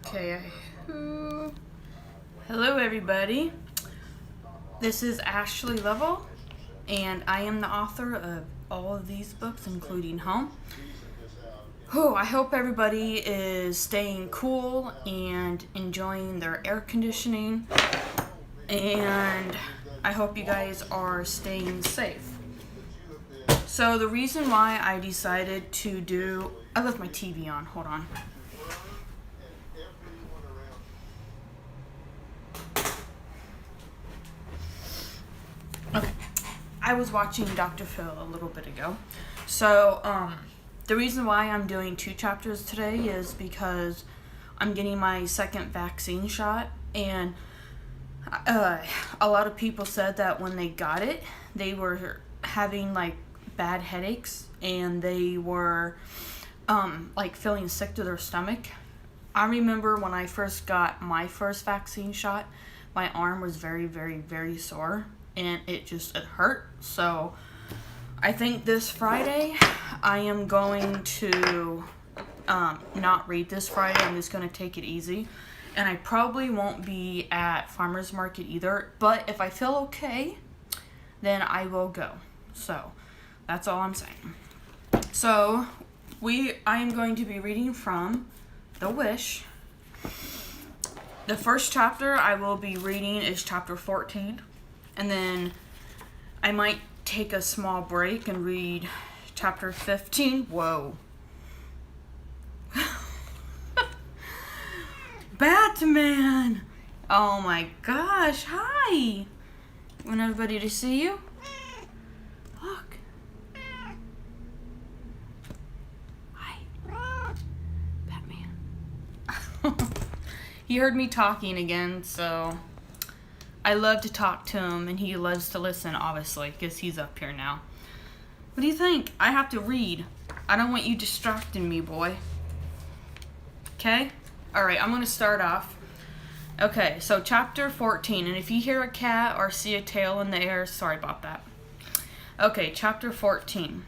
Okay. Hello, everybody. This is Ashley-Bell, and I am the author of all of these books, including Home. I hope everybody is staying cool and enjoying their air conditioning, and I hope you guys are staying safe. So the reason why I decided to do... I left my TV on. Hold on. Okay. I was watching Dr. Phil a little bit ago. So, the reason why I'm doing 2 chapters today is because I'm getting my second vaccine shot, and a lot of people said that when they got it, they were having like bad headaches, and they were like feeling sick to their stomach. I remember when I first got my first vaccine shot, my arm was very, very, very sore, and it hurt. So I think this Friday I am going to not read this Friday. I'm just going to take it easy. And I probably won't be at farmer's market either. But if I feel okay, then I will go. So that's all I'm saying. So I am going to be reading from The Wish. The first chapter I will be reading is chapter 14. And then I might take a small break and read chapter 15. Whoa. Batman! Oh my gosh, hi! Want everybody to see you? Look. Hi. Batman. He heard me talking again, so I love to talk to him, and he loves to listen, obviously, because he's up here now. What do you think? I have to read. I don't want you distracting me, boy. Okay? Alright, I'm going to start off. Okay, so chapter 14, and if you hear a cat or see a tail in the air, sorry about that. Okay, chapter 14.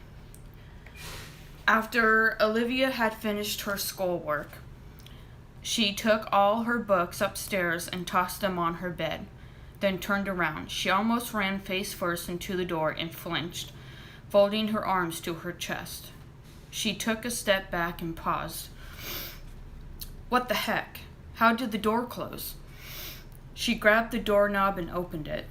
After Olivia had finished her schoolwork, she took all her books upstairs and tossed them on her bed, then turned around. She almost ran face first into the door and flinched, folding her arms to her chest. She took a step back and paused. What the heck? How did the door close? She grabbed the doorknob and opened it.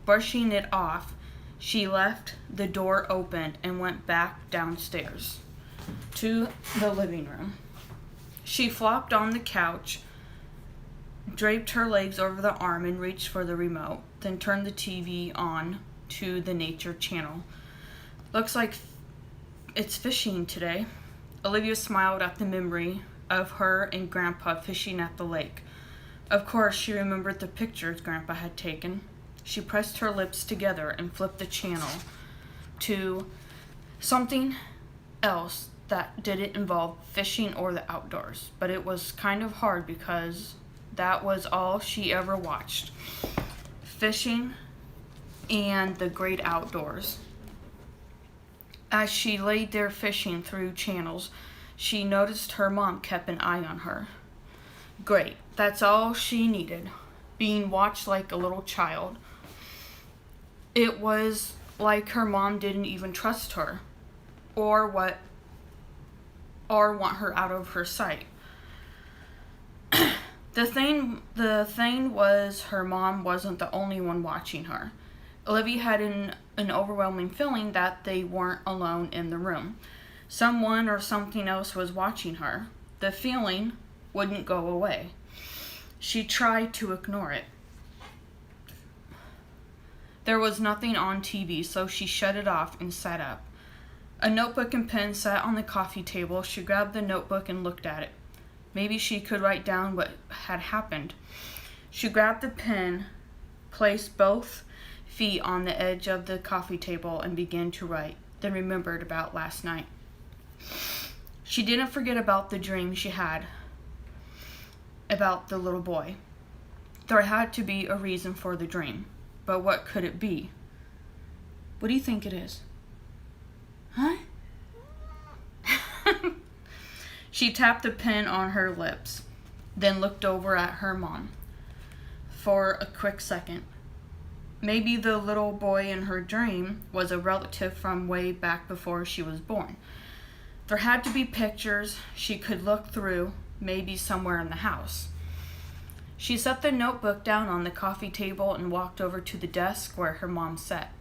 Brushing it off, she left the door open and went back downstairs to the living room. She flopped on the couch, draped her legs over the arm, and reached for the remote, then turned the TV on to the nature channel. Looks like it's fishing today. Olivia smiled at the memory of her and Grandpa fishing at the lake. Of course, she remembered the pictures Grandpa had taken. She pressed her lips together and flipped the channel to something else that didn't involve fishing or the outdoors. But it was kind of hard because that was all she ever watched. Fishing and the great outdoors. As she laid there fishing through channels, she noticed her mom kept an eye on her. Great, that's all she needed, being watched like a little child. It was like her mom didn't even trust her, or want her out of her sight. The thing was, her mom wasn't the only one watching her. Olivia had an overwhelming feeling that they weren't alone in the room. Someone or something else was watching her. The feeling wouldn't go away. She tried to ignore it. There was nothing on TV, so she shut it off and sat up. A notebook and pen sat on the coffee table. She grabbed the notebook and looked at it. Maybe she could write down what had happened. She grabbed the pen, placed both feet on the edge of the coffee table, and began to write, then remembered about last night. She didn't forget about the dream she had about the little boy. There had to be a reason for the dream, but what could it be? What do you think it is? Huh? She tapped the pen on her lips. then looked over at her mom for a quick second. Maybe the little boy in her dream was a relative from way back before she was born. There had to be pictures she could look through, maybe somewhere in the house. She set the notebook down on the coffee table and walked over to the desk where her mom sat.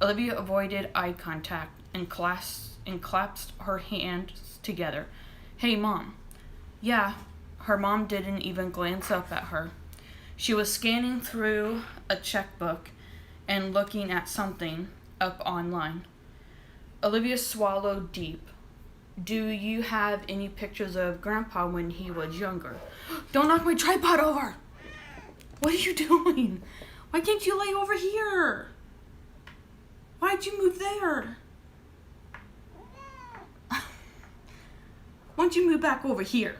Olivia avoided eye contact and clasped her hands together. "Hey, Mom." "Yeah." Her mom didn't even glance up at her. She was scanning through a checkbook and looking at something up online. Olivia swallowed deep. "Do you have any pictures of Grandpa when he was younger?" "Don't knock my tripod over!" "What are you doing? Why can't you lay over here? Why'd you move there? Why'd you move back over here?"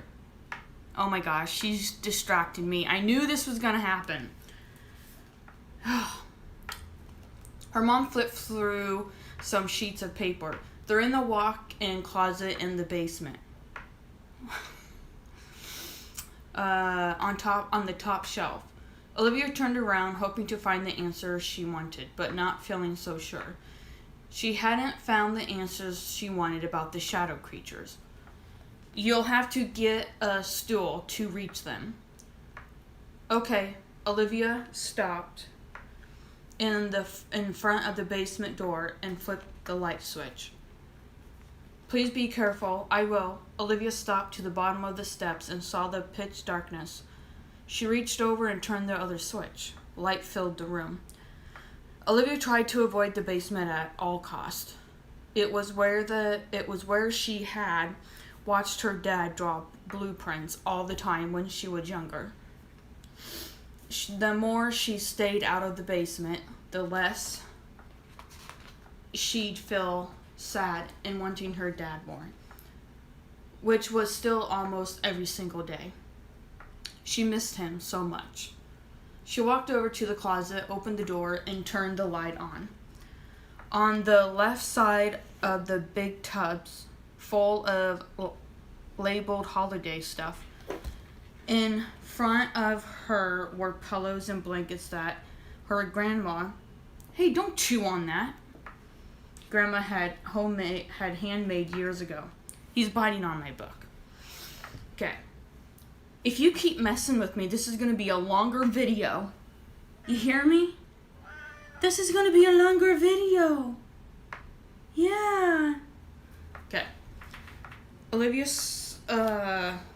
Oh my gosh, she's distracted me. I knew this was gonna happen. Her mom flipped through some sheets of paper. "They're in the walk-in closet in the basement. On the top shelf." Olivia turned around, hoping to find the answer she wanted, but not feeling so sure. She hadn't found the answers she wanted about the shadow creatures. "You'll have to get a stool to reach them." "Okay." Olivia stopped in front of the basement door and flipped the light switch. "Please be careful." "I will." Olivia stopped to the bottom of the steps and saw the pitch darkness. She reached over and turned the other switch. Light filled the room. Olivia tried to avoid the basement at all cost. It was where she had watched her dad draw blueprints all the time when she was younger. The more she stayed out of the basement, the less she'd feel sad and wanting her dad more, which was still almost every single day. She missed him so much. She walked over to the closet, opened the door, and turned the light on. On the left side of the big tubs full of labeled holiday stuff. In front of her were pillows and blankets that her grandma, "Hey, don't chew on that," Grandma had handmade years ago. He's biting on my book. Okay. If you keep messing with me, this is going to be a longer video. You hear me? This is going to be a longer video. Yeah. Okay.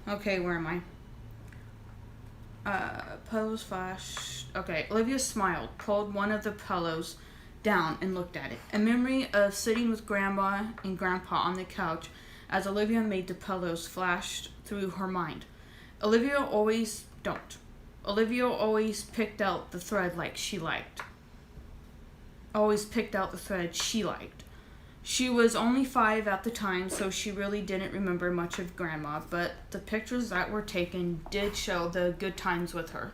Okay, where am I? Pillows flash. Okay, Olivia smiled, pulled one of the pillows down and looked at it. A memory of sitting with Grandma and Grandpa on the couch as Olivia made the pillows flashed through her mind. Olivia always picked out the thread she liked. She was only 5 at the time, so she really didn't remember much of Grandma, but the pictures that were taken did show the good times with her.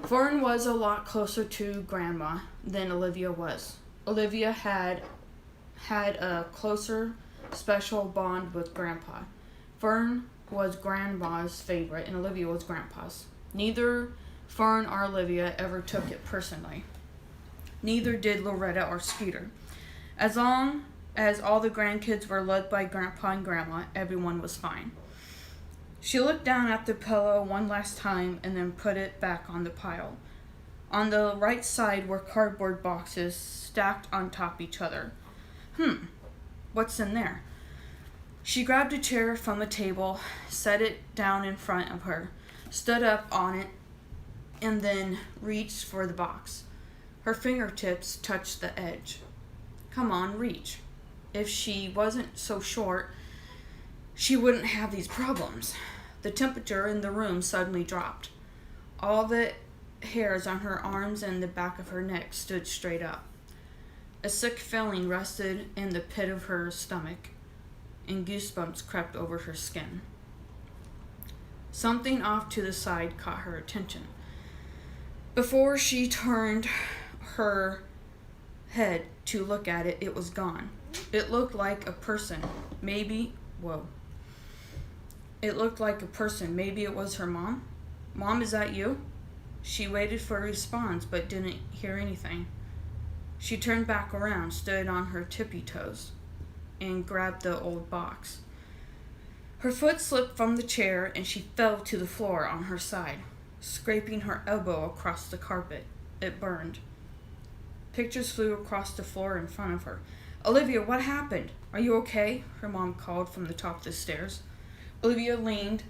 Fern was a lot closer to Grandma than Olivia was. Olivia had a closer, special bond with Grandpa. Fern was Grandma's favorite, and Olivia was Grandpa's. Neither Fern or Olivia ever took it personally. Neither did Loretta or Scooter. As long as all the grandkids were loved by Grandpa and Grandma, everyone was fine. She looked down at the pillow one last time and then put it back on the pile. On the right side were cardboard boxes stacked on top each other. What's in there? She grabbed a chair from the table, set it down in front of her, stood up on it, and then reached for the box. Her fingertips touched the edge. Come on, reach. If she wasn't so short, she wouldn't have these problems. The temperature in the room suddenly dropped. All the hairs on her arms and the back of her neck stood straight up. A sick feeling rested in the pit of her stomach, and goosebumps crept over her skin. Something off to the side caught her attention. Before she turned her head to look at it, it was gone. It looked like a person. Maybe It looked like a person. Maybe it was her mom. Mom, is that you? She waited for a response but didn't hear anything. She turned back around, stood on her tippy toes, and grabbed the old box. Her foot slipped from the chair and she fell to the floor on her side, scraping her elbow across the carpet. It burned. Pictures flew across the floor in front of her. Olivia, what happened? Are you okay? Her mom called from the top of the stairs. Olivia leaned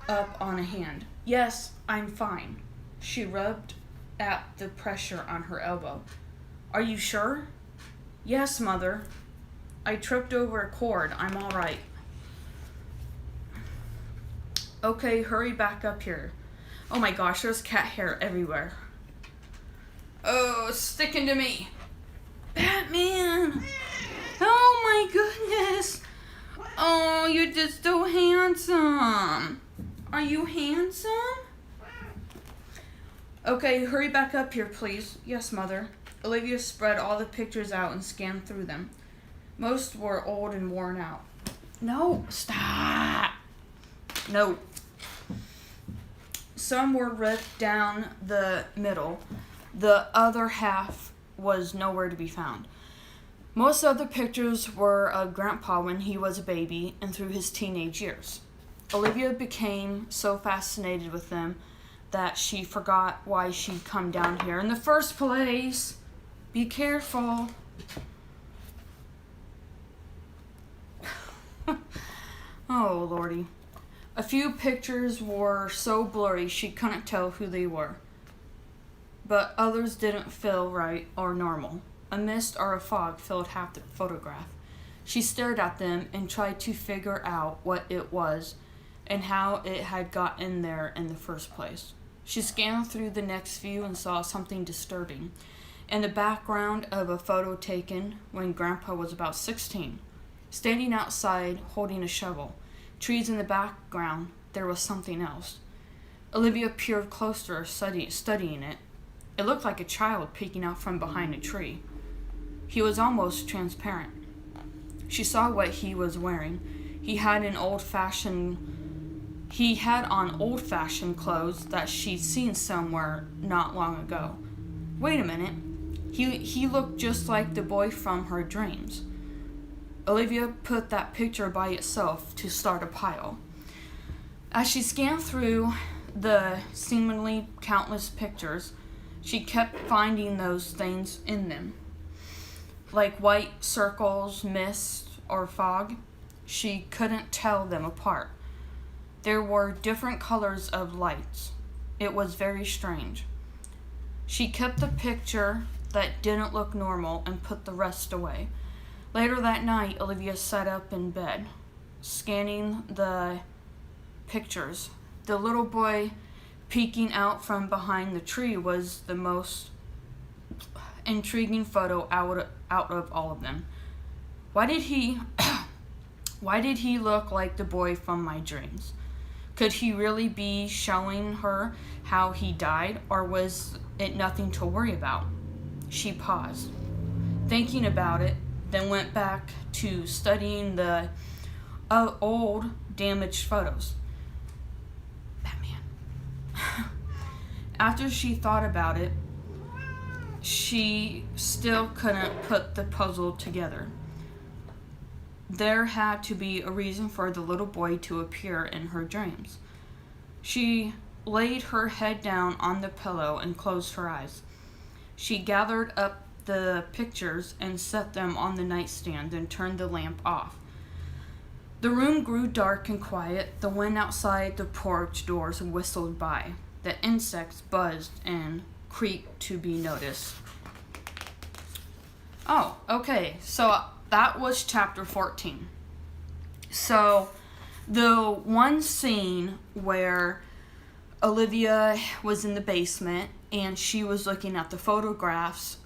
up on a hand. Yes, I'm fine. She rubbed at the pressure on her elbow. Are you sure? Yes, Mother. I tripped over a cord. I'm all right. Okay, hurry back up here. Oh my gosh, there's cat hair everywhere. Oh, it's sticking to me. Batman! Oh my goodness! Oh, you're just so handsome. Are you handsome? Okay, hurry back up here, please. Yes, Mother. Olivia spread all the pictures out and scanned through them. Most were old and worn out. No, stop. No. Some were ripped down the middle. The other half was nowhere to be found. Most of the pictures were of Grandpa when he was a baby and through his teenage years. Olivia became so fascinated with them that she forgot why she'd come down here in the first place. Be careful. Oh, Lordy. A few pictures were so blurry she couldn't tell who they were. But others didn't feel right or normal. A mist or a fog filled half the photograph. She stared at them and tried to figure out what it was and how it had gotten there in the first place. She scanned through the next few and saw something disturbing. In the background of a photo taken when Grandpa was about 16. Standing outside, holding a shovel. Trees in the background, there was something else. Olivia peered closer, studying it. It looked like a child peeking out from behind a tree. He was almost transparent. She saw what he was wearing. He had on old-fashioned clothes that she'd seen somewhere not long ago. Wait a minute. He looked just like the boy from her dreams. Olivia put that picture by itself to start a pile. As she scanned through the seemingly countless pictures, she kept finding those things in them. Like white circles, mist, or fog. She couldn't tell them apart. There were different colors of lights. It was very strange. She kept the picture that didn't look normal and put the rest away. Later that night, Olivia sat up in bed, scanning the pictures. The little boy peeking out from behind the tree was the most intriguing photo out of all of them. Why did he look like the boy from my dreams? Could he really be showing her how he died, or was it nothing to worry about? She paused, thinking about it, then went back to studying the old, damaged photos. Batman. After she thought about it, she still couldn't put the puzzle together. There had to be a reason for the little boy to appear in her dreams. She laid her head down on the pillow and closed her eyes. She gathered up the pictures and set them on the nightstand, then turned the lamp off. The room grew dark and quiet. The wind outside the porch doors whistled by. The insects buzzed and creaked to be noticed. Oh, okay. So that was chapter 14. So the one scene where Olivia was in the basement and she was looking at the photographs,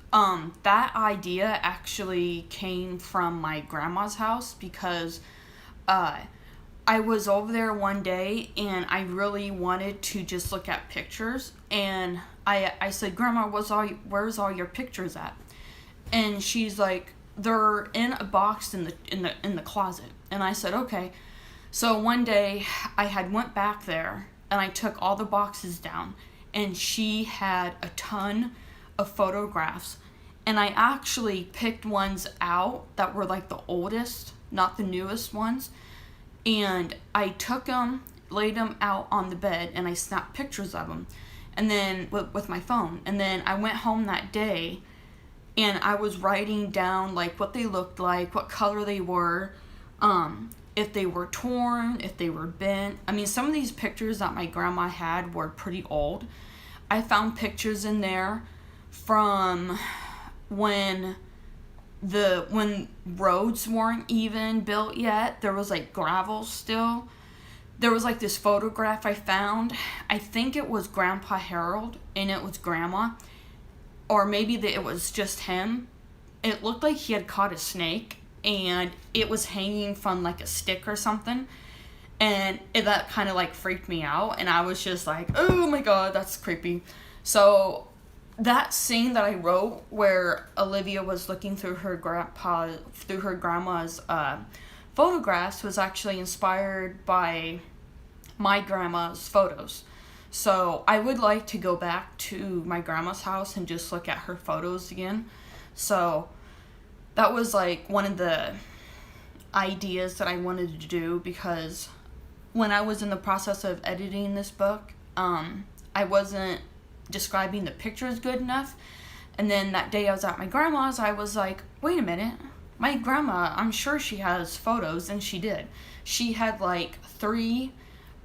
that idea actually came from my grandma's house because I was over there one day and I really wanted to just look at pictures, and I said, Grandma, where's all your pictures at? And she's like, they're in a box in the closet. And I said, okay. So one day I had went back there and I took all the boxes down, and she had a ton of photographs, and I actually picked ones out that were like the oldest, not the newest ones, and I took them, laid them out on the bed, and I snapped pictures of them, and then with my phone. And then I went home that day and I was writing down like what they looked like, what color they were, if they were torn, if they were bent. I mean, some of these pictures that my grandma had were pretty old. I found pictures in there from when roads weren't even built yet. There was like gravel still. There was like this photograph I found. I think it was Grandpa Harold and it was Grandma, or maybe it was just him. It looked like he had caught a snake and it was hanging from like a stick or something, and that kind of like freaked me out, and I was just like, oh my god, that's creepy. So that scene that I wrote where Olivia was looking through her grandma's photographs was actually inspired by my grandma's photos. So I would like to go back to my grandma's house and just look at her photos again. So that was like one of the ideas that I wanted to do, because when I was in the process of editing this book, I wasn't describing the pictures good enough. And then that day I was at my grandma's, I was like, wait a minute, my grandma, I'm sure she has photos. And she did. She had like 3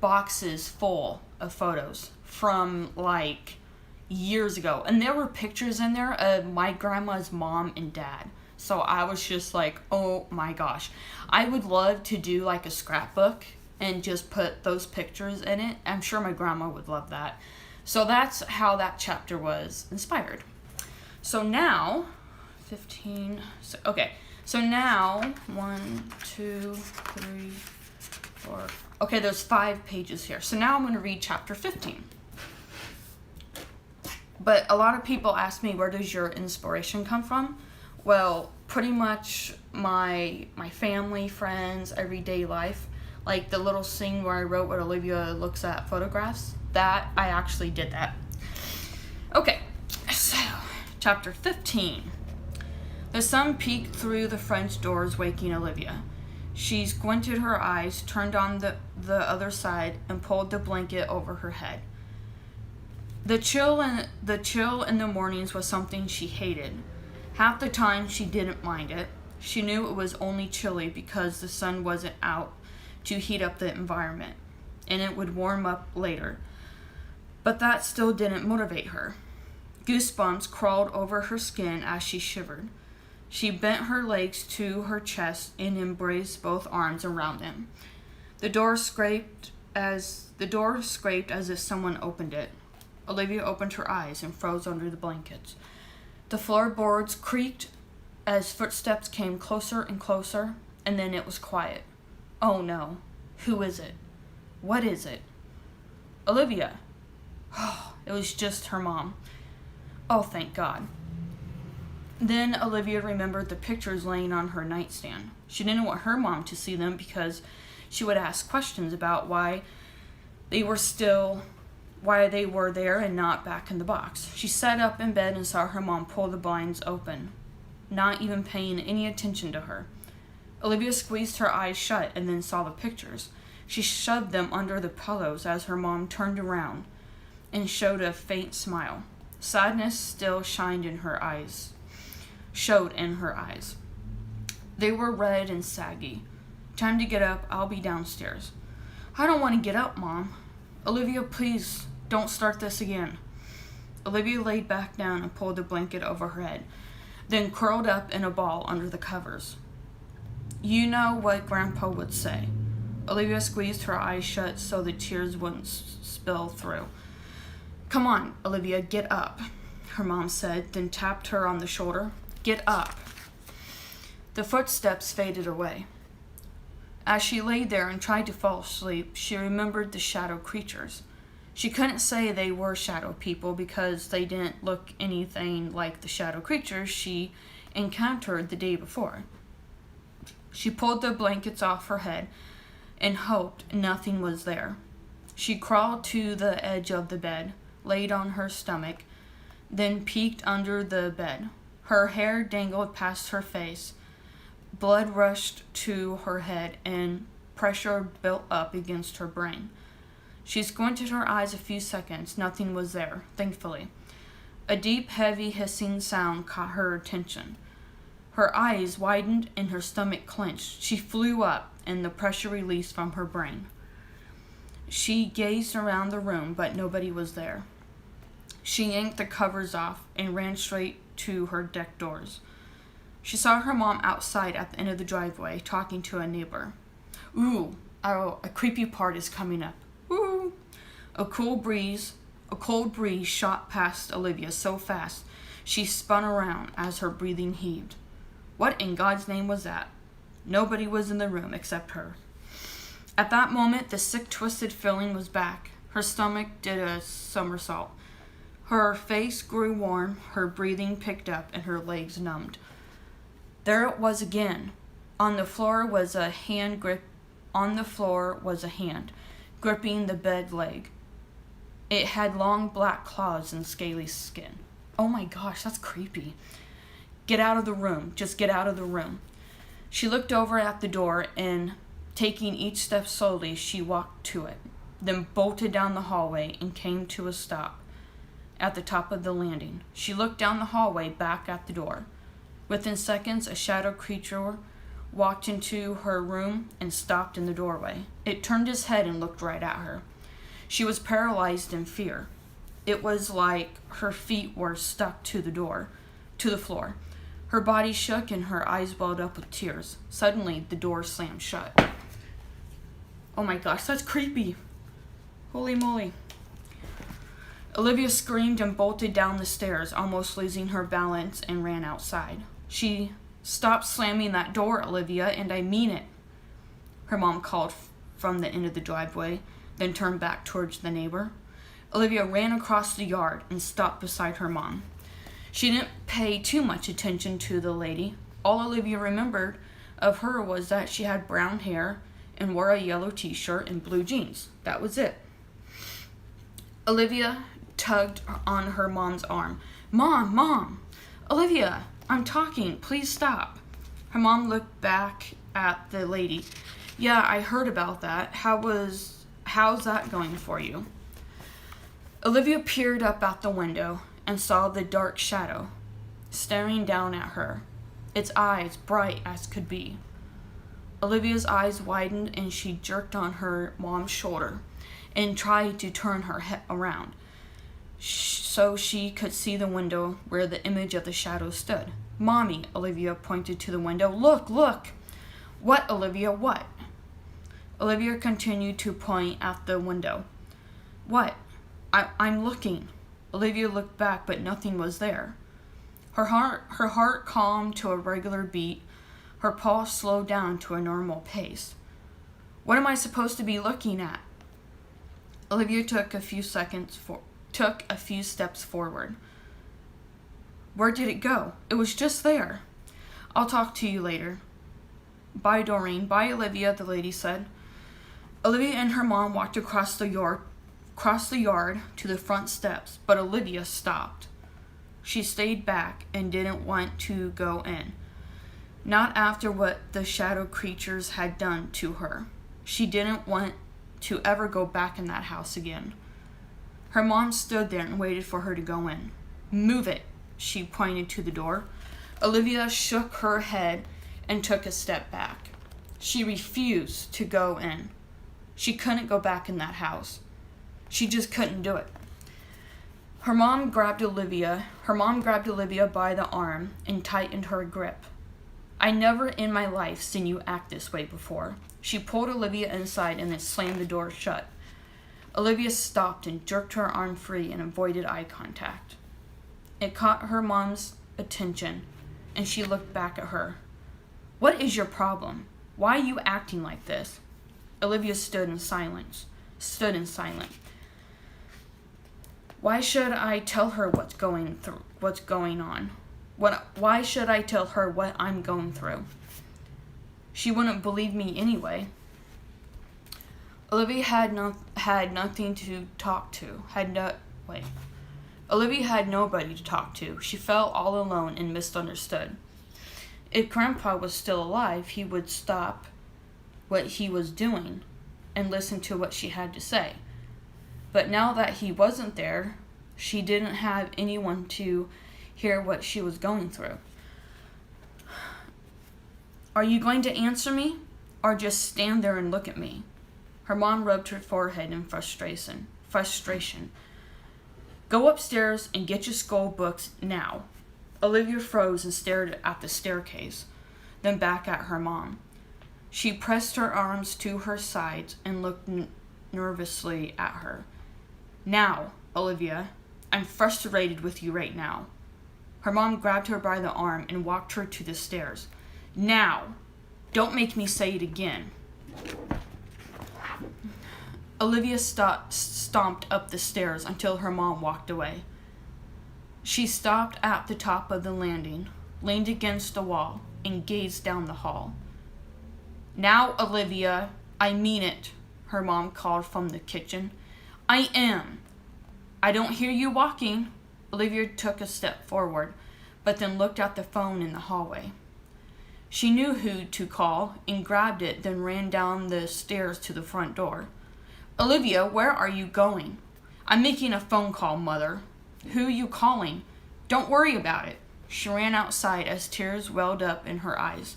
boxes full of photos from like years ago, and there were pictures in there of my grandma's mom and dad. So I was just like, oh my gosh, I would love to do like a scrapbook and just put those pictures in it. I'm sure my grandma would love that. So that's how that chapter was inspired. So now 15, so now 1, 2, 3, 4, okay, there's 5 pages here. So now I'm going to read chapter 15. But a lot of people ask me, where does your inspiration come from? Well, pretty much my family, friends, everyday life. Like the little scene where I wrote where Olivia looks at photographs, that I actually did that. Okay, so chapter 15. The sun peeked through the French doors, waking Olivia. She squinted her eyes, turned on the other side, and pulled the blanket over her head. The chill in the mornings was something she hated. Half the time she didn't mind it. She knew it was only chilly because the sun wasn't out to heat up the environment, and it would warm up later. But that still didn't motivate her. Goosebumps crawled over her skin as she shivered. She bent her legs to her chest and embraced both arms around them. The door scraped as if someone opened it. Olivia opened her eyes and froze under the blankets. The floorboards creaked as footsteps came closer and closer, and then it was quiet. Oh no. Who is it? What is it? Olivia. Oh, it was just her mom. Oh, thank God. Then Olivia remembered the pictures laying on her nightstand. She didn't want her mom to see them because she would ask questions about why they were there and not back in the box. She sat up in bed and saw her mom pull the blinds open, not even paying any attention to her. Olivia squeezed her eyes shut and then saw the pictures. She shoved them under the pillows as her mom turned around and showed a faint smile. Sadness still showed in her eyes. They were red and saggy. Time to get up. I'll be downstairs. I don't want to get up, Mom. Olivia, please, don't start this again. Olivia laid back down and pulled the blanket over her head, then curled up in a ball under the covers. You know what Grandpa would say. Olivia squeezed her eyes shut so the tears wouldn't spill through. Come on, Olivia, get up, her mom said, then tapped her on the shoulder. Get up. The footsteps faded away. As she lay there and tried to fall asleep, she remembered the shadow creatures. She couldn't say they were shadow people because they didn't look anything like the shadow creatures she encountered the day before. She pulled the blankets off her head, and hoped nothing was there. She crawled to the edge of the bed, laid on her stomach, then peeked under the bed. Her hair dangled past her face. Blood rushed to her head and pressure built up against her brain. She squinted her eyes a few seconds. Nothing was there, thankfully. A deep, heavy hissing sound caught her attention. Her eyes widened and her stomach clenched. She flew up and the pressure released from her brain. She gazed around the room, but nobody was there. She yanked the covers off and ran straight to her deck doors. She saw her mom outside at the end of the driveway talking to a neighbor. Ooh, a creepy part is coming up. Ooh. A cold breeze shot past Olivia so fast she spun around as her breathing heaved. What in God's name was that? Nobody was in the room except her. At that moment, the sick, twisted feeling was back. Her stomach did a somersault. Her face grew warm, her breathing picked up, and her legs numbed. There it was again. On the floor was a hand gripping the bed leg. It had long black claws and scaly skin. Oh my gosh, that's creepy. Get out of the room. Just get out of the room. She looked over at the door and, taking each step slowly, she walked to it, then bolted down the hallway and came to a stop at the top of the landing. She looked down the hallway back at the door. Within seconds, a shadow creature walked into her room and stopped in the doorway. It turned its head and looked right at her. She was paralyzed in fear. It was like her feet were stuck to the floor. Her body shook and her eyes welled up with tears. Suddenly, the door slammed shut. Oh my gosh, that's creepy. Holy moly. Olivia screamed and bolted down the stairs, almost losing her balance, and ran outside. She stopped slamming that door, Olivia, and I mean it, her mom called from the end of the driveway, then turned back towards the neighbor. Olivia ran across the yard and stopped beside her mom. She didn't pay too much attention to the lady. All Olivia remembered of her was that she had brown hair and wore a yellow t-shirt and blue jeans. That was it. Olivia tugged on her mom's arm. Mom! Olivia, I'm talking. Please stop. Her mom looked back at the lady. Yeah, I heard about that. How's that going for you? Olivia peered up out the window and saw the dark shadow staring down at her, its eyes bright as could be. Olivia's eyes widened and she jerked on her mom's shoulder and tried to turn her head around so she could see the window where the image of the shadow stood. Mommy, Olivia pointed to the window. Look! What, Olivia, what? Olivia continued to point at the window. What? I'm looking. Olivia looked back, but nothing was there. Her heart calmed to a regular beat. Her pulse slowed down to a normal pace. What am I supposed to be looking at? Olivia took a few steps forward. Where did it go? It was just there. I'll talk to you later. Bye, Doreen. Bye, Olivia, the lady said. Olivia and her mom walked across the yard to the front steps, but Olivia stopped. She stayed back and didn't want to go in. Not after what the shadow creatures had done to her. She didn't want to ever go back in that house again. Her mom stood there and waited for her to go in. Move it, she pointed to the door. Olivia shook her head and took a step back. She refused to go in. She couldn't go back in that house. She just couldn't do it. Her mom grabbed Olivia by the arm and tightened her grip. I never in my life seen you act this way before. She pulled Olivia inside and then slammed the door shut. Olivia stopped and jerked her arm free and avoided eye contact. It caught her mom's attention, and she looked back at her. What is your problem? Why are you acting like this? Olivia stood in silence. Why should I tell her what's going on? Why should I tell her what I'm going through? She wouldn't believe me anyway. Olivia had nothing to talk to. Olivia had nobody to talk to. She felt all alone and misunderstood. If Grandpa was still alive, he would stop what he was doing and listen to what she had to say. But now that he wasn't there, she didn't have anyone to hear what she was going through. Are you going to answer me, or just stand there and look at me? Her mom rubbed her forehead in frustration. Go upstairs and get your school books now. Olivia froze and stared at the staircase, then back at her mom. She pressed her arms to her sides and looked nervously at her. Now, Olivia, I'm frustrated with you right now. Her mom grabbed her by the arm and walked her to the stairs. Now, don't make me say it again. Olivia stomped up the stairs until her mom walked away. She stopped at the top of the landing, leaned against the wall, and gazed down the hall. Now, Olivia, I mean it, her mom called from the kitchen. I am. I don't hear you walking. Olivia took a step forward, but then looked at the phone in the hallway. She knew who to call and grabbed it, then ran down the stairs to the front door. Olivia, where are you going? I'm making a phone call, Mother. Who are you calling? Don't worry about it. She ran outside as tears welled up in her eyes.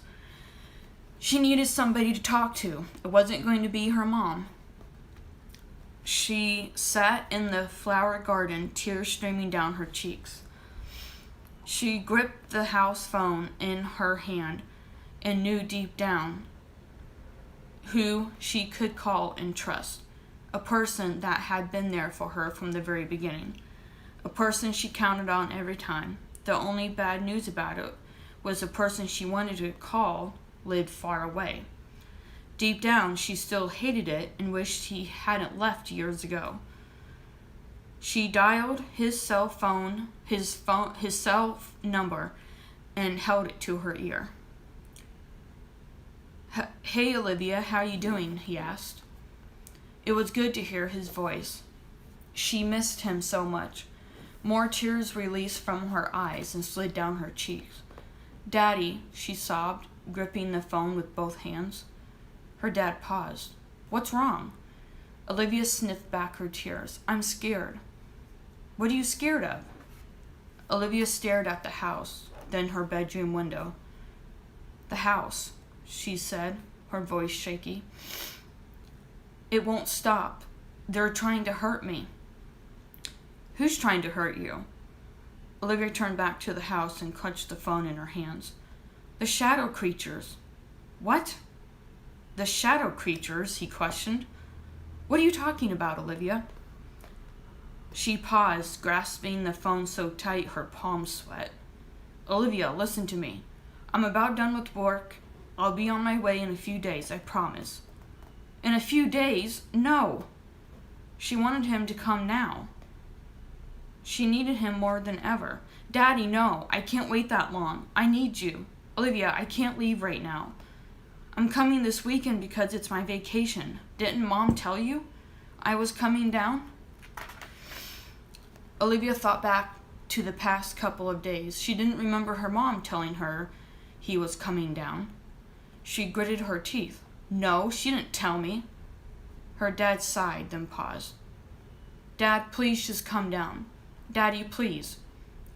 She needed somebody to talk to. It wasn't going to be her mom. She sat in the flower garden, tears streaming down her cheeks. She gripped the house phone in her hand and knew deep down who she could call and trust. A person that had been there for her from the very beginning. A person she counted on every time. The only bad news about it was the person she wanted to call lived far away. Deep down, she still hated it and wished he hadn't left years ago. She dialed his cell number, and held it to her ear. Hey, Olivia, how you doing? He asked. It was good to hear his voice. She missed him so much. More tears released from her eyes and slid down her cheeks. Daddy, she sobbed, gripping the phone with both hands. Her dad paused. What's wrong? Olivia sniffed back her tears. I'm scared. What are you scared of? Olivia stared at the house, then her bedroom window. The house, she said, her voice shaky. It won't stop. They're trying to hurt me. Who's trying to hurt you? Olivia turned back to the house and clutched the phone in her hands. The shadow creatures. What? The shadow creatures, he questioned. What are you talking about, Olivia? She paused, grasping the phone so tight her palms sweat. Olivia, listen to me. I'm about done with work. I'll be on my way in a few days, I promise. In a few days? No. She wanted him to come now. She needed him more than ever. Daddy, no, I can't wait that long. I need you. Olivia, I can't leave right now. I'm coming this weekend because it's my vacation. Didn't Mom tell you I was coming down? Olivia thought back to the past couple of days. She didn't remember her mom telling her he was coming down. She gritted her teeth. No, she didn't tell me. Her dad sighed, then paused. Dad, please just come down. Daddy, please.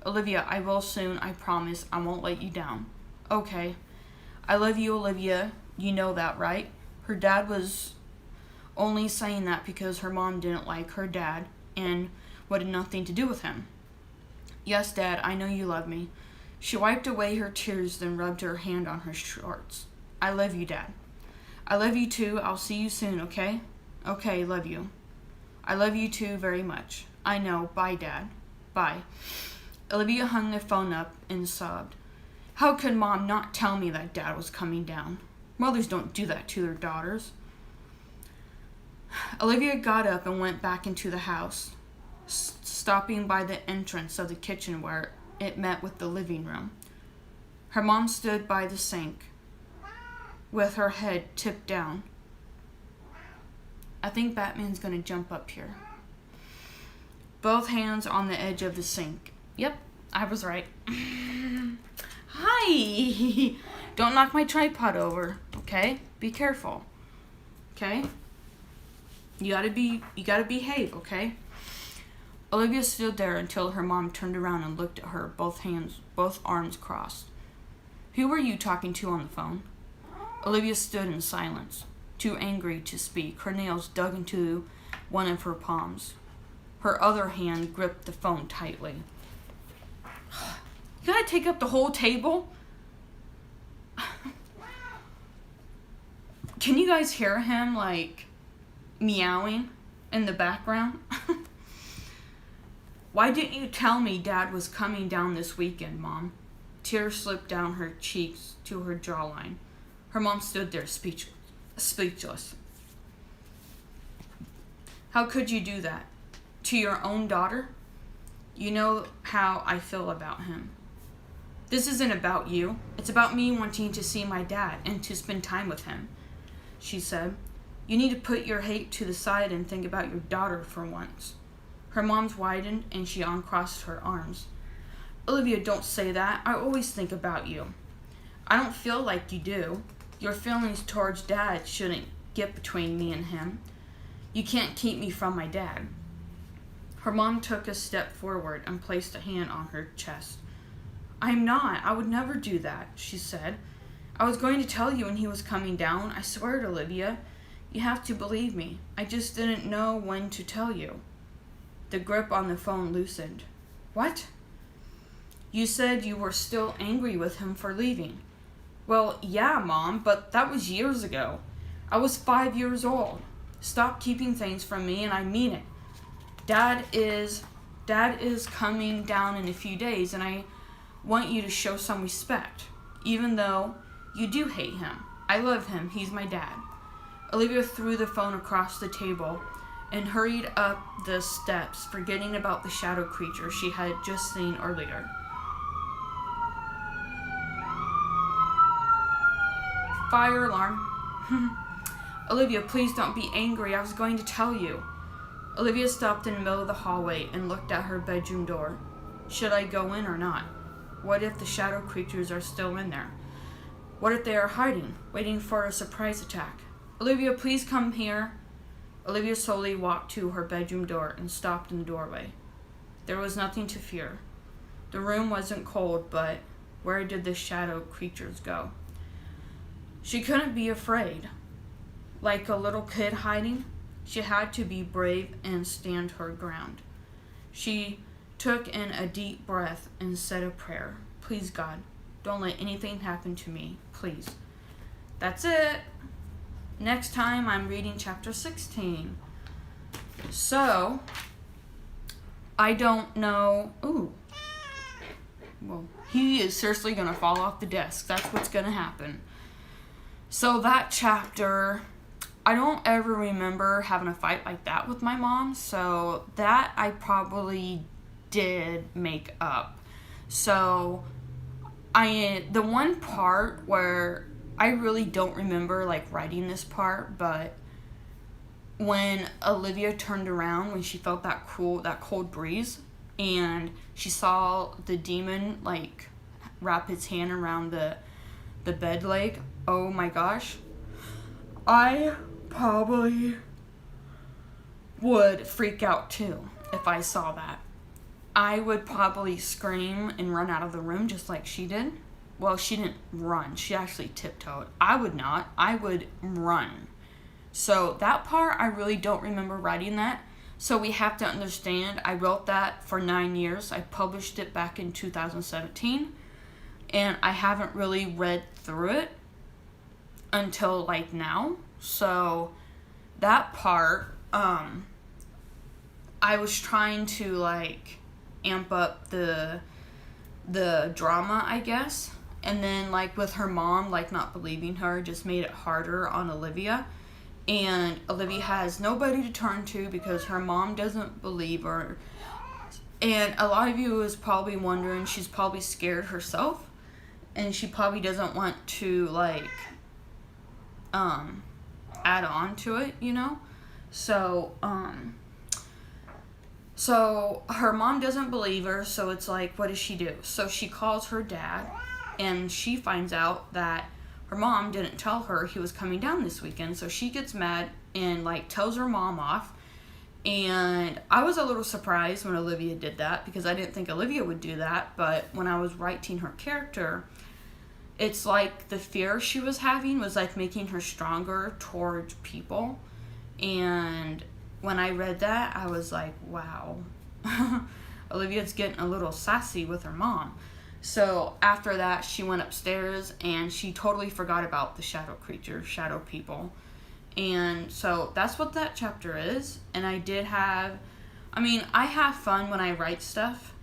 Olivia, I will soon, I promise. I won't let you down. Okay. I love you, Olivia. You know that, right? Her dad was only saying that because her mom didn't like her dad and wanted nothing to do with him. Yes, Dad, I know you love me. She wiped away her tears, then rubbed her hand on her shorts. I love you, Dad. I love you too. I'll see you soon, okay? Okay, love you. I love you too very much. I know. Bye, Dad. Bye. Olivia hung the phone up and sobbed. How could Mom not tell me that Dad was coming down? Mothers don't do that to their daughters. Olivia got up and went back into the house, stopping by the entrance of the kitchen where it met with the living room. Her mom stood by the sink with her head tipped down. I think Batman's gonna jump up here. Both hands on the edge of the sink. Yep, I was right. Hi! Don't knock my tripod over, okay? Be careful, okay? You gotta behave, okay? Olivia stood there until her mom turned around and looked at her, both arms crossed. Who were you talking to on the phone? Olivia stood in silence, too angry to speak. Her nails dug into one of her palms. Her other hand gripped the phone tightly. You gotta take up the whole table? Can you guys hear him, like, meowing in the background? Why didn't you tell me Dad was coming down this weekend, Mom? Tears slipped down her cheeks to her jawline. Her mom stood there speechless. How could you do that? To your own daughter? You know how I feel about him. This isn't about you. It's about me wanting to see my dad and to spend time with him, she said. You need to put your hate to the side and think about your daughter for once. Her mom's widened and she uncrossed her arms. Olivia, don't say that. I always think about you. I don't feel like you do. Your feelings towards Dad shouldn't get between me and him. You can't keep me from my dad. Her mom took a step forward and placed a hand on her chest. I'm not. I would never do that, she said. I was going to tell you when he was coming down. I swear it, Olivia. You have to believe me. I just didn't know when to tell you. The grip on the phone loosened. What? You said you were still angry with him for leaving. Well, yeah, Mom, but that was years ago. I was 5 years old. Stop keeping things from me, and I mean it. Dad is coming down in a few days, and I want you to show some respect, even though you do hate him. I love him. He's my dad. Olivia threw the phone across the table and hurried up the steps, forgetting about the shadow creature she had just seen earlier. Fire alarm. Olivia, please don't be angry. I was going to tell you. Olivia stopped in the middle of the hallway and looked at her bedroom door. Should I go in or not? What if the shadow creatures are still in there? What if they are hiding, waiting for a surprise attack? Olivia, please come here. Olivia slowly walked to her bedroom door and stopped in the doorway. There was nothing to fear. The room wasn't cold, but where did the shadow creatures go? She couldn't be afraid. Like a little kid hiding, she had to be brave and stand her ground. She took in a deep breath and said a prayer. Please, God, don't let anything happen to me, please. That's it. Next time I'm reading chapter 16. So, I don't know. Ooh. Well, he is seriously going to fall off the desk. That's what's going to happen. So that chapter, I don't ever remember having a fight like that with my mom. So that I probably did make up. So the one part where I really don't remember like writing this part, but when Olivia turned around when she felt that cold breeze and she saw the demon like wrap its hand around the bed leg, oh my gosh, I probably would freak out too if I saw that. I would probably scream and run out of the room just like she did. Well, she didn't run. She actually tiptoed. I would not. I would run. So that part, I really don't remember writing that. So we have to understand, I wrote that for 9 years. I published it back in 2017. And I haven't really read through it until like now. So that part, I was trying to like amp up the drama, I guess. And then like with her mom like not believing her just made it harder on Olivia. And Olivia has nobody to turn to because her mom doesn't believe her. And a lot of you is probably wondering, she's probably scared herself. And she probably doesn't want to like add on to it, you know? So her mom doesn't believe her, so it's like, what does she do? So she calls her dad, and she finds out that her mom didn't tell her he was coming down this weekend, so she gets mad and, like, tells her mom off. And I was a little surprised when Olivia did that, because I didn't think Olivia would do that, but when I was writing her character, it's like the fear she was having was, like, making her stronger towards people. And when I read that, I was like, wow. Olivia's getting a little sassy with her mom. So after that, she went upstairs and she totally forgot about the shadow creatures, shadow people. And so that's what that chapter is. And I have fun when I write stuff.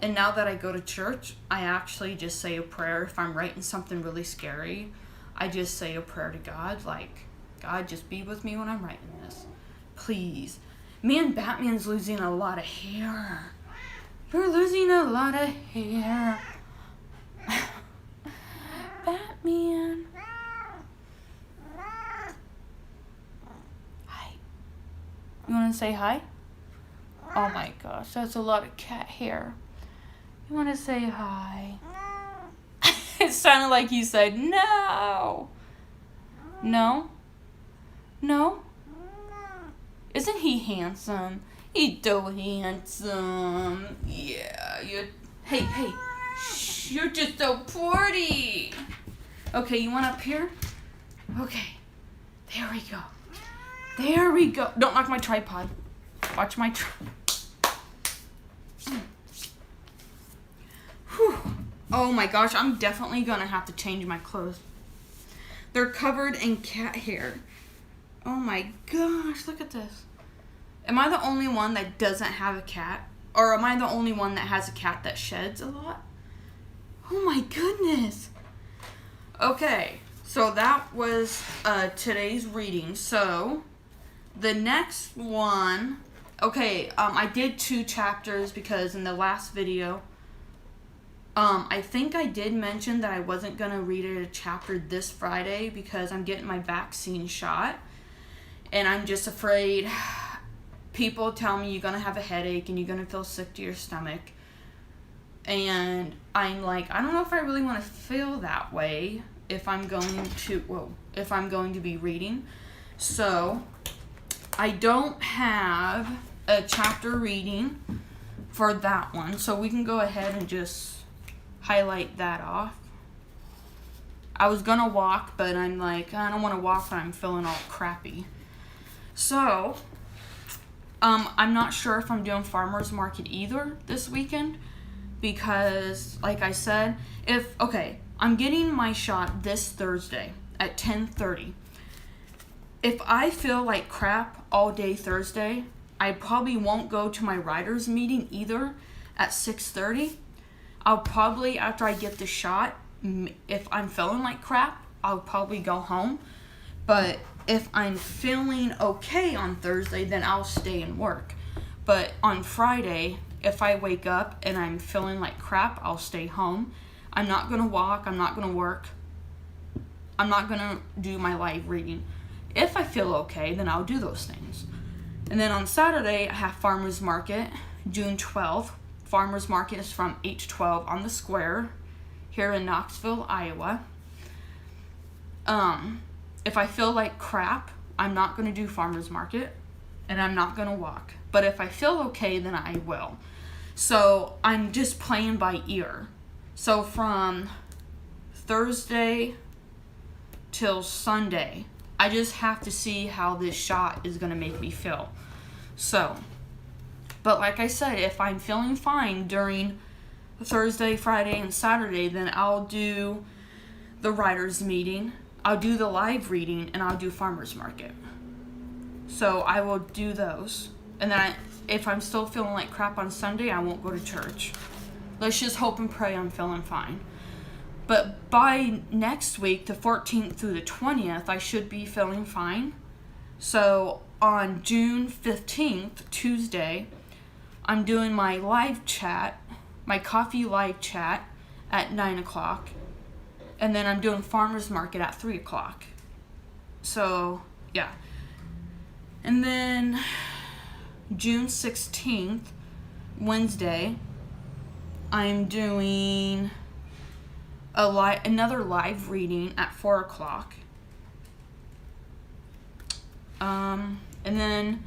And now that I go to church, I actually just say a prayer. If I'm writing something really scary, I just say a prayer to God, like, God, just be with me when I'm writing this. Please. Man, Batman's losing a lot of hair. You're losing a lot of hair. Batman. Hi. You want to say hi? Oh my gosh, that's a lot of cat hair. You want to say hi? It sounded like you said no. No? No? Isn't he handsome? He's so handsome. Yeah, hey, shh, you're just so pretty. Okay, you want up here? Okay, there we go. Don't knock my tripod. Watch my Oh my gosh, I'm definitely gonna have to change my clothes. They're covered in cat hair. Oh my gosh, look at this. Am I the only one that doesn't have a cat? Or am I the only one that has a cat that sheds a lot? Oh my goodness. Okay, so that was today's reading. So, the next one... Okay, I did 2 chapters because in the last video... I think I did mention that I wasn't going to read a chapter this Friday because I'm getting my vaccine shot. And I'm just afraid people tell me you're going to have a headache and you're going to feel sick to your stomach. And I'm like, I don't know if I really want to feel that way if I'm going to be reading. So, I don't have a chapter reading for that one. So we can go ahead and just highlight that off. I was gonna walk, but I'm like, I don't want to walk when I'm feeling all crappy. So, I'm not sure if I'm doing farmer's market either this weekend because, like I said, I'm getting my shot this Thursday at 10:30. If I feel like crap all day Thursday, I probably won't go to my writers' meeting either at 6:30. I'll probably, after I get the shot, if I'm feeling like crap, I'll probably go home. But if I'm feeling okay on Thursday, then I'll stay and work. But on Friday, if I wake up and I'm feeling like crap, I'll stay home. I'm not going to walk. I'm not going to work. I'm not going to do my live reading. If I feel okay, then I'll do those things. And then on Saturday, I have farmer's market, June 12th. Farmer's market is from 8 to 12 on the square here in Knoxville, Iowa. If I feel like crap, I'm not going to do farmer's market and I'm not going to walk. But if I feel okay, then I will. So I'm just playing by ear. So from Thursday till Sunday, I just have to see how this shot is going to make me feel. So... But like I said, if I'm feeling fine during Thursday, Friday, and Saturday, then I'll do the writers' meeting, I'll do the live reading, and I'll do farmer's market. So I will do those. And then if I'm still feeling like crap on Sunday, I won't go to church. Let's just hope and pray I'm feeling fine. But by next week, the 14th through the 20th, I should be feeling fine. So on June 15th, Tuesday... I'm doing my live chat, my coffee live chat at 9 o'clock. And then I'm doing farmer's market at 3 o'clock. So, yeah. And then June 16th, Wednesday, I'm doing another live reading at 4 o'clock. And then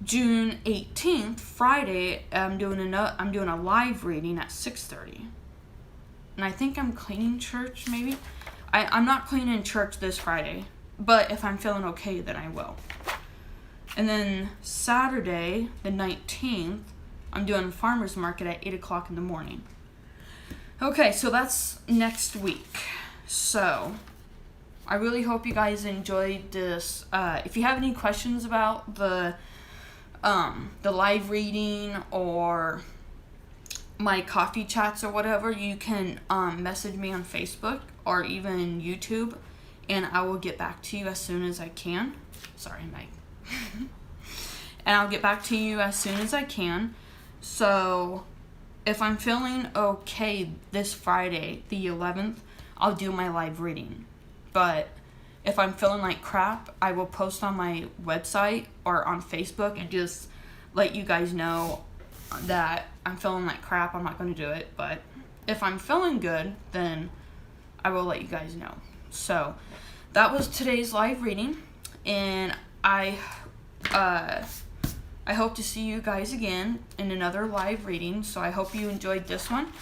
June 18th, Friday, I'm doing a live reading at 6:30. And I think I'm cleaning church, maybe. I'm not cleaning church this Friday, but if I'm feeling okay, then I will. And then Saturday, the 19th, I'm doing a farmer's market at 8 o'clock in the morning. Okay, so that's next week. So I really hope you guys enjoyed this. If you have any questions about the live reading or my coffee chats or whatever, you can message me on Facebook or even YouTube, and I will get back to you as soon as I can. Sorry, Mike. And I'll get back to you as soon as I can. So if I'm feeling okay this Friday, the 11th, I'll do my live reading. But if I'm feeling like crap, I will post on my website or on Facebook and just let you guys know that I'm feeling like crap. I'm not going to do it. But if I'm feeling good, then I will let you guys know. So that was today's live reading. And I hope to see you guys again in another live reading. So I hope you enjoyed this one.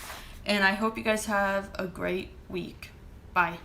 And I hope you guys have a great week. Bye.